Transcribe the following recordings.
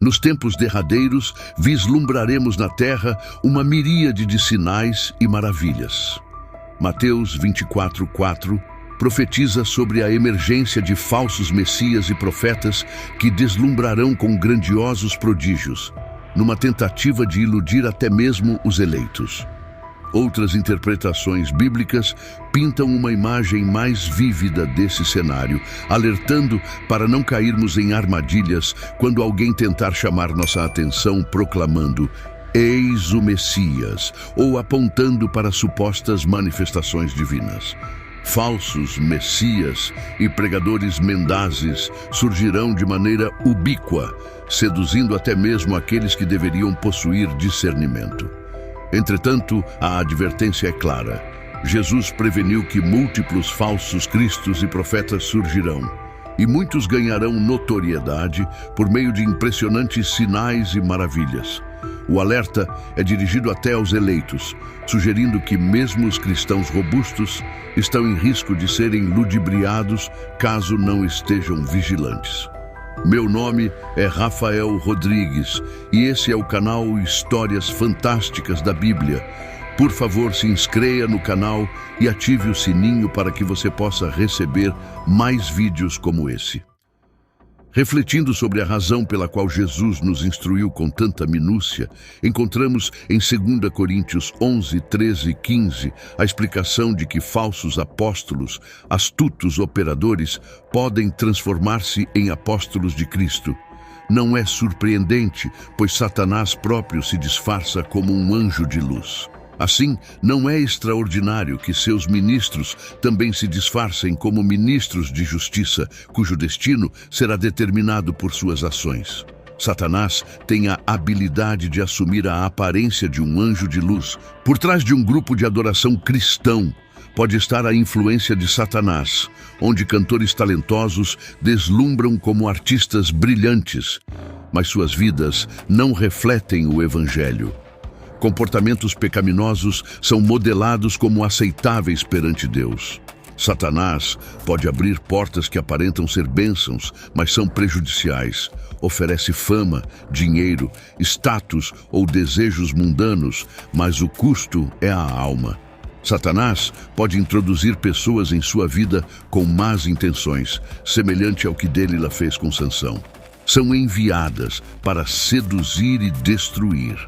Nos tempos derradeiros, vislumbraremos na terra uma miríade de sinais e maravilhas. Mateus 24:4 profetiza sobre a emergência de falsos messias e profetas que deslumbrarão com grandiosos prodígios, numa tentativa de iludir até mesmo os eleitos. Outras interpretações bíblicas pintam uma imagem mais vívida desse cenário, alertando para não cairmos em armadilhas quando alguém tentar chamar nossa atenção proclamando "Eis o Messias", ou apontando para supostas manifestações divinas. Falsos messias e pregadores mendazes surgirão de maneira ubíqua, seduzindo até mesmo aqueles que deveriam possuir discernimento. Entretanto, a advertência é clara. Jesus preveniu que múltiplos falsos cristos e profetas surgirão, e muitos ganharão notoriedade por meio de impressionantes sinais e maravilhas. O alerta é dirigido até aos eleitos, sugerindo que mesmo os cristãos robustos estão em risco de serem ludibriados caso não estejam vigilantes. Meu nome é Rafael Rodrigues e esse é o canal Histórias Fantásticas da Bíblia. Por favor, se inscreva no canal e ative o sininho para que você possa receber mais vídeos como esse. Refletindo sobre a razão pela qual Jesus nos instruiu com tanta minúcia, encontramos em 2 Coríntios 11, 13 e 15 a explicação de que falsos apóstolos, astutos operadores, podem transformar-se em apóstolos de Cristo. Não é surpreendente, pois Satanás próprio se disfarça como um anjo de luz. Assim, não é extraordinário que seus ministros também se disfarcem como ministros de justiça, cujo destino será determinado por suas ações. Satanás tem a habilidade de assumir a aparência de um anjo de luz. Por trás de um grupo de adoração cristão, pode estar a influência de Satanás, onde cantores talentosos deslumbram como artistas brilhantes, mas suas vidas não refletem o Evangelho. Comportamentos pecaminosos são modelados como aceitáveis perante Deus. Satanás pode abrir portas que aparentam ser bênçãos, mas são prejudiciais. Oferece fama, dinheiro, status ou desejos mundanos, mas o custo é a alma. Satanás pode introduzir pessoas em sua vida com más intenções, semelhante ao que Délila fez com Sansão. São enviadas para seduzir e destruir.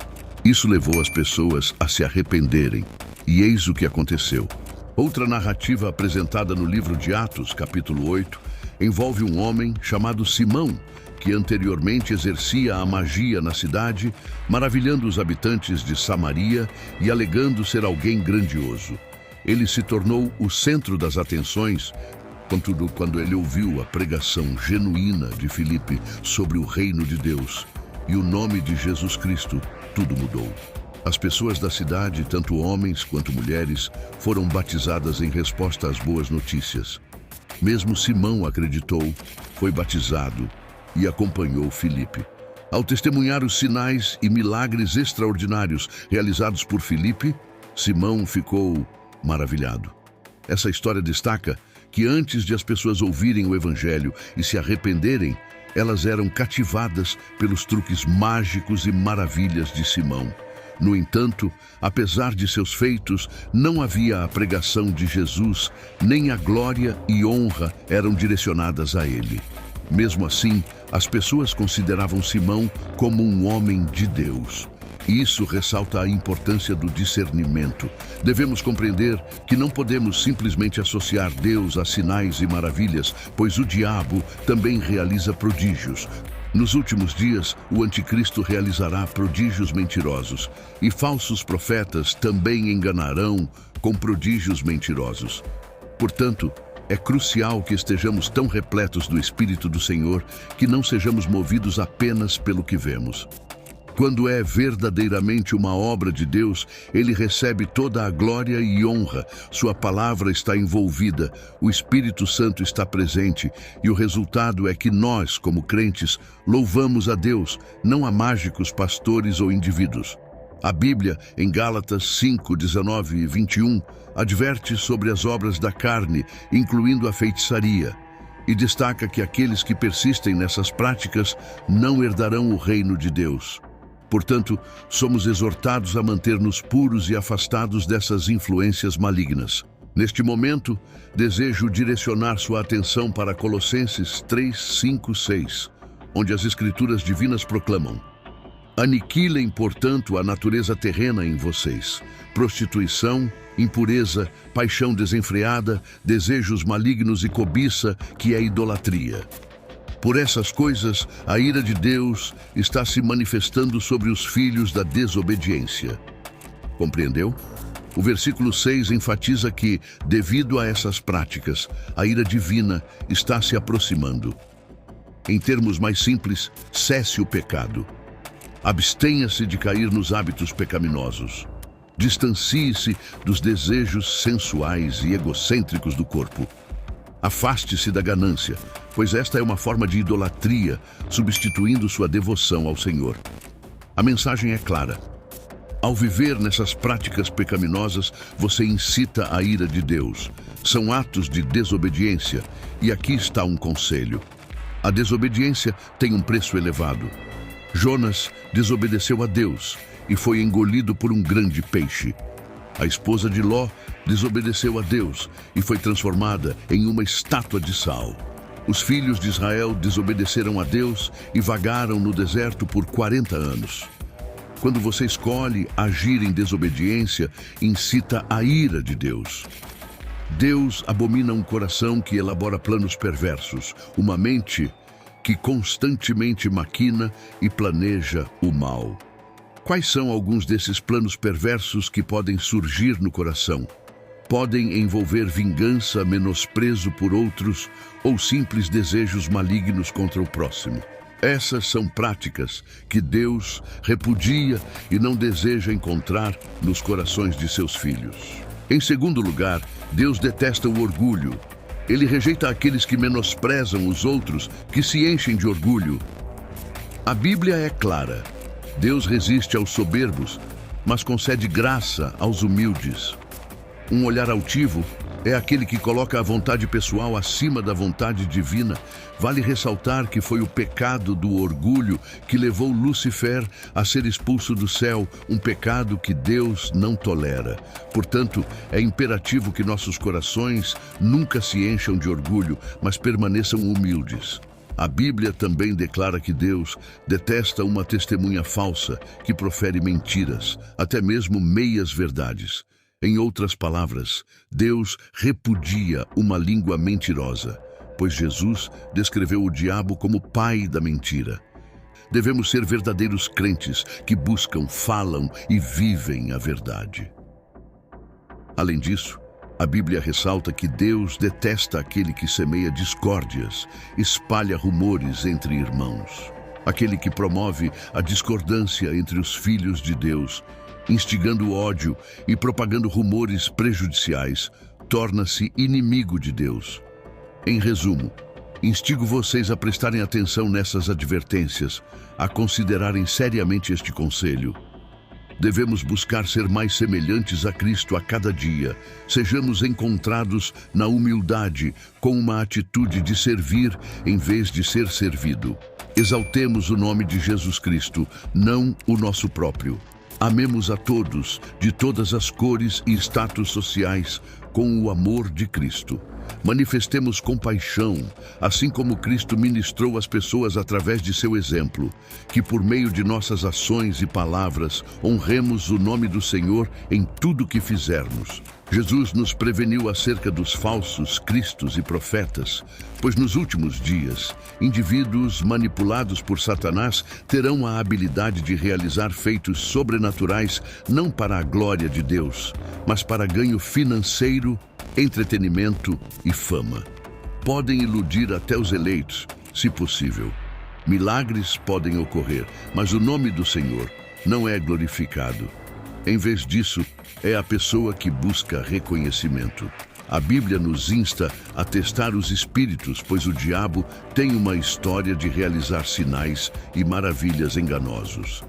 Isso levou as pessoas a se arrependerem, e eis o que aconteceu. Outra narrativa apresentada no livro de Atos, capítulo 8, envolve um homem chamado Simão, que anteriormente exercia a magia na cidade, maravilhando os habitantes de Samaria e alegando ser alguém grandioso. Ele se tornou o centro das atenções, contudo, quando ele ouviu a pregação genuína de Filipe sobre o reino de Deus e o nome de Jesus Cristo, tudo mudou. As pessoas da cidade, tanto homens quanto mulheres, foram batizadas em resposta às boas notícias. Mesmo Simão acreditou, foi batizado e acompanhou Filipe. Ao testemunhar os sinais e milagres extraordinários realizados por Filipe, Simão ficou maravilhado. Essa história destaca que antes de as pessoas ouvirem o Evangelho e se arrependerem, elas eram cativadas pelos truques mágicos e maravilhas de Simão. No entanto, apesar de seus feitos, não havia a pregação de Jesus, nem a glória e honra eram direcionadas a ele. Mesmo assim, as pessoas consideravam Simão como um homem de Deus. Isso ressalta a importância do discernimento. Devemos compreender que não podemos simplesmente associar Deus a sinais e maravilhas, pois o diabo também realiza prodígios. Nos últimos dias, o anticristo realizará prodígios mentirosos, e falsos profetas também enganarão com prodígios mentirosos. Portanto, é crucial que estejamos tão repletos do Espírito do Senhor que não sejamos movidos apenas pelo que vemos. Quando é verdadeiramente uma obra de Deus, ele recebe toda a glória e honra. Sua palavra está envolvida, o Espírito Santo está presente e o resultado é que nós, como crentes, louvamos a Deus, não a mágicos, pastores ou indivíduos. A Bíblia, em Gálatas 5, 19 e 21, adverte sobre as obras da carne, incluindo a feitiçaria. e destaca que aqueles que persistem nessas práticas não herdarão o reino de Deus. Portanto, somos exortados a manter-nos puros e afastados dessas influências malignas. Neste momento, desejo direcionar sua atenção para Colossenses 3, 5, 6, onde as Escrituras divinas proclamam: aniquilem, portanto, a natureza terrena em vocês: prostituição, impureza, paixão desenfreada, desejos malignos e cobiça, que é idolatria. Por essas coisas, a ira de Deus está se manifestando sobre os filhos da desobediência. Compreendeu? O versículo 6 enfatiza que, devido a essas práticas, a ira divina está se aproximando. Em termos mais simples, cesse o pecado. Abstenha-se de cair nos hábitos pecaminosos. Distancie-se dos desejos sensuais e egocêntricos do corpo. Afaste-se da ganância, pois esta é uma forma de idolatria, substituindo sua devoção ao Senhor. A mensagem é clara. Ao viver nessas práticas pecaminosas, você incita a ira de Deus. São atos de desobediência, e aqui está um conselho. A desobediência tem um preço elevado. Jonas desobedeceu a Deus e foi engolido por um grande peixe. A esposa de Ló desobedeceu a Deus e foi transformada em uma estátua de sal. Os filhos de Israel desobedeceram a Deus e vagaram no deserto por 40 anos. Quando você escolhe agir em desobediência, incita a ira de Deus. Deus abomina um coração que elabora planos perversos, uma mente que constantemente maquina e planeja o mal. Quais são alguns desses planos perversos que podem surgir no coração? Podem envolver vingança, menosprezo por outros ou simples desejos malignos contra o próximo. Essas são práticas que Deus repudia e não deseja encontrar nos corações de seus filhos. Em segundo lugar, Deus detesta o orgulho. Ele rejeita aqueles que menosprezam os outros, que se enchem de orgulho. A Bíblia é clara. Deus resiste aos soberbos, mas concede graça aos humildes. Um olhar altivo é aquele que coloca a vontade pessoal acima da vontade divina. Vale ressaltar que foi o pecado do orgulho que levou Lúcifer a ser expulso do céu, um pecado que Deus não tolera. Portanto, é imperativo que nossos corações nunca se encham de orgulho, mas permaneçam humildes. A Bíblia também declara que Deus detesta uma testemunha falsa que profere mentiras, até mesmo meias verdades. Em outras palavras, Deus repudia uma língua mentirosa, pois Jesus descreveu o diabo como pai da mentira. Devemos ser verdadeiros crentes que buscam, falam e vivem a verdade. Além disso, a Bíblia ressalta que Deus detesta aquele que semeia discórdias, espalha rumores entre irmãos. Aquele que promove a discordância entre os filhos de Deus, instigando o ódio e propagando rumores prejudiciais, torna-se inimigo de Deus. Em resumo, instigo vocês a prestarem atenção nessas advertências, a considerarem seriamente este conselho. Devemos buscar ser mais semelhantes a Cristo a cada dia. Sejamos encontrados na humildade, com uma atitude de servir em vez de ser servido. Exaltemos o nome de Jesus Cristo, não o nosso próprio. Amemos a todos, de todas as cores e status sociais, com o amor de Cristo. Manifestemos compaixão, assim como Cristo ministrou às pessoas através de seu exemplo, que por meio de nossas ações e palavras honremos o nome do Senhor em tudo que fizermos. Jesus nos preveniu acerca dos falsos cristos e profetas, pois nos últimos dias, indivíduos manipulados por Satanás terão a habilidade de realizar feitos sobrenaturais não para a glória de Deus, mas para ganho financeiro, entretenimento e fama. Podem iludir até os eleitos, se possível. Milagres podem ocorrer, mas o nome do Senhor não é glorificado. Em vez disso, é a pessoa que busca reconhecimento. A Bíblia nos insta a testar os espíritos, pois o diabo tem uma história de realizar sinais e maravilhas enganosos.